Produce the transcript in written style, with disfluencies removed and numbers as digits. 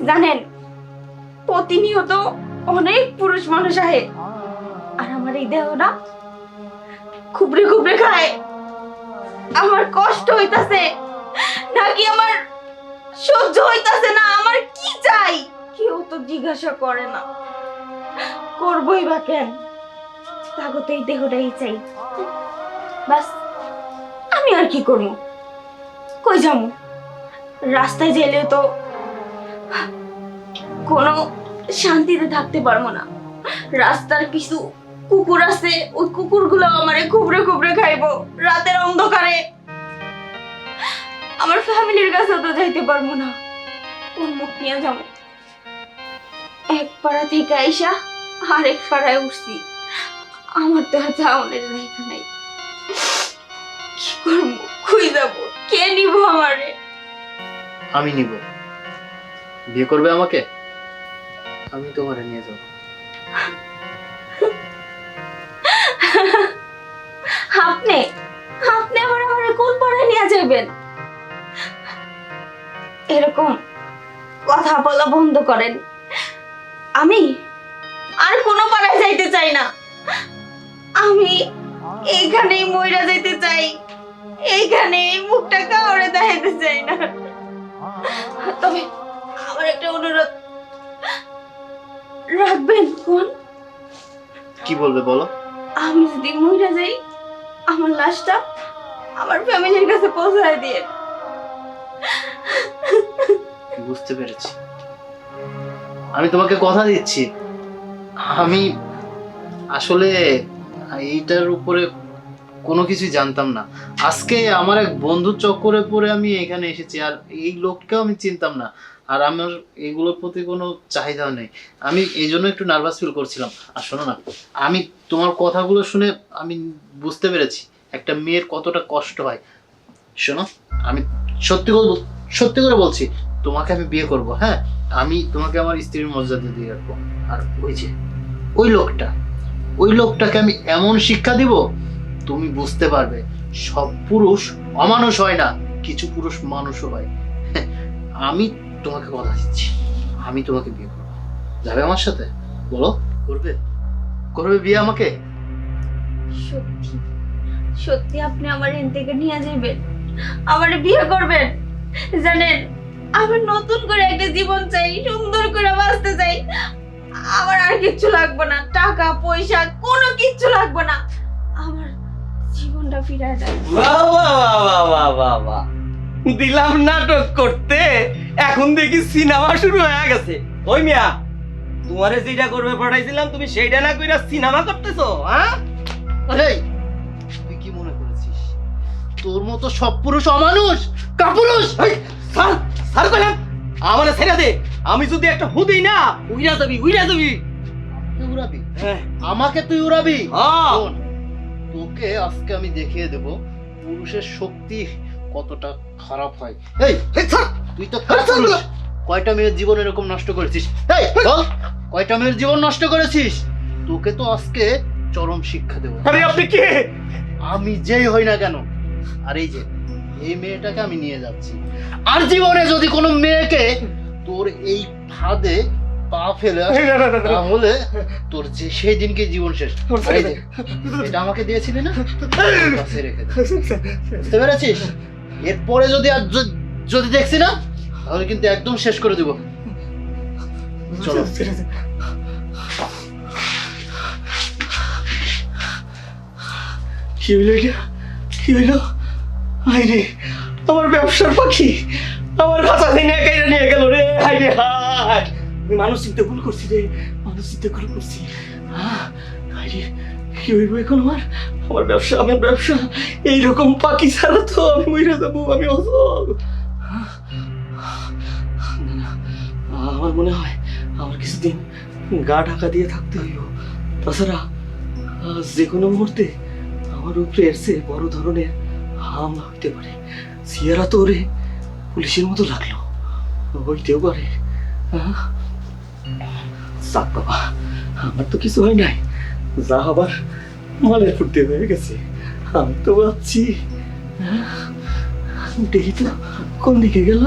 জানেন প্রতিনিয়ত অনেক পুরুষ মানুষ আহে, আর আমার এই দেহটা খুবরে খুবরে খায়। আমার কষ্ট হইতাছে নাকি আমার সহ্য হইতাছে না, আমার কি চাই কেউ তো জিজ্ঞাসা করে না। করবই বা কেন, তাগত এই দেহটাই চাই। বাস আমি আর কি করবো, কই যাবো? রাস্তায় গেলে তো কোনো শান্তিতে থাকতে পারবো না। রাস্তার কিছু কুকুর আছে, ওই কুকুরগুলো আমারে খুবরে খুবরে খাইবো রাতের অন্ধকারে। আমার ফ্যামিলির কাছে তো যাইতে পারবো না, কোন মুখ নিয়ে যাবো? এক পাড়া থেকে আইসা আরেক পাড়ায় উঠছি, আমার তো আর যাওয়ানোর জায়গা নাই। কি করবো, কই যাবো, কে নিব আমারে? আমি নিব। বিয়ে করবে আমাকে? আমি তোমারে নিয়ে যাব। আপনি আপনি আবার আমারে কোন পাড়ায় নিয়ে যাবেন? এরকম কথা বলা বন্ধ করেন। আমি আর কোনো পাড়ায় যাইতে চাই না। আমি এইখানেই মইরা যাইতে চাই, এইখানে মুখটা কাউরে দেখাইতে চাই না। তবে আমার একটা অনুরোধ রাখবেন। কোন? কি বলবে বলো? আমি যদি মইরা যাই, আমার লাশটা আমার ফ্যামিলির কাছে পৌঁছায় দিয়ে। বুঝতে পেরেছি। আমি তোমাকে কথা দিচ্ছি, আমি আসলে এইটার উপরে কোনো কিছু জানতাম না। আজকে আমার এক বন্ধুর চক্করে পড়ে আমি এখানে এসেছি, আর এই লোককেও আমি চিনতাম না। আর আমার এগুলোর প্রতি কোনো চাহিদাও নেই। আমি এই জন্য একটু নার্ভাস ফিল করছিলাম। আর শোনো না, আমি তোমার কথাগুলো শুনে আমি বুঝতে পেরেছি একটা মেয়ের কতটা কষ্ট হয়। শোনো, আমি সত্যি করে বলছি, তোমাকে আমি বিয়ে করব। হ্যাঁ, আমি তোমাকে আমার স্ত্রীর মর্যাদা দিয়ে রাখবো। আর ওই লোকটাকে আমি এমন শিক্ষা দিব, তুমি বুঝতে পারবে সব পুরুষ অমানুষ হয় না, কিছু পুরুষ মানুষও হয়। আমি তোমাকে কথা দিচ্ছি, আমি তোমাকে বিয়ে করবো। যাবে আমার সাথে? বলো, করবে বিয়ে আমাকে? সত্যি সত্যি আপনি আমার এখান থেকে নিয়ে যাবেন, আমার বিয়ে করবেন? জানেন আমি নতুন করে একটা জীবন চাই, সুন্দর করে বাঁচতে চাই। আমার আর কিচ্ছু লাগবে না, টাকা পয়সা কোনো কিচ্ছু লাগবে না, আমার জীবনটা ফিরায় দেন। বাহ বাহ বাহ বাহ বাহ বাহ, দিলাম নাটক করতে, এখন দেখি সিনেমা শুরু হয়ে গেছে। ওই মিয়া, তোমারে যেটা করবে পাঠাইছিলাম, তুমি সেইটা না কইরা সিনেমা করতেছো? হ্যাঁ, আরে তুই কি মনে করেছিস তোর মতো সব পুরুষ অমানুষ, কাপুরুষ? স্যার স্যার কইলাম আমারে ছেড়ে দে, আমি যদি একটা হুদেই না, উইরা যাবি। তুই উড়াবি? হ্যাঁ, আমাকে তুই উড়াবি? হ্যাঁ। শোন, তোকে আজকে আমি দেখিয়ে দেব পুরুষের শক্তি কতটা খারাপ হয়। এই স্যার, তুই তো কাপুরুষ। কয়টা মেয়ের জীবন এরকম নষ্ট করেছিস? এই বল, কয়টা মেয়ের জীবন নষ্ট করেছিস? তোকে তো আজকে চরম শিক্ষা দেব। আরে আপনি কে? আমি যেই হই না কেন, আর এই মেয়েটাকে আমি নিয়ে যাচ্ছি। আর জীবনে যদি কোনো মেয়েকে তোর এই ফাঁদে পা ফেলে আসে, তাহলে তোর যে সেই দিনকে জীবন শেষ। আর এই যে, এটা আমাকে দিয়েছিলি না, কাছে রেখে দে। বুঝতে পেরেছিস? এরপরে যদি দেখছি না, তাহলে কিন্তু একদম শেষ করে দিব। চলো। কি হইল এটা? কি হইল? হাইরে, আমার ব্যবসার পাখি আমার কাছা দিনে একাইরা নিয়ে গেল রে। হাইরে হাই, আমি মানুষ চিন্তা ভুল করছি রে, হাইরে, কি হইব এখন? আমার ব্যবসা এইরকম পাখি ছাড়া তো আমি মরে যাবো, আমি অসল। আমার মনে হয় আমার কিছুদিন গা ঢাকা দিয়ে থাকতে হইব, তাছাড়া যে কোনো মুহূর্তে আমার উপরে এসে বড় ধরনের হামলা হইতে পারে। সিয়ারা তো ওরে পুলিশের মতো লাগলো, হইতেও পারে। যাক বাবা, আমার তো কিছু হয় নাই, যা হবার মালের ফুটতে হয়ে গেছে। আমি তো ভাবছি দেখি তো কোন দিকে গেল।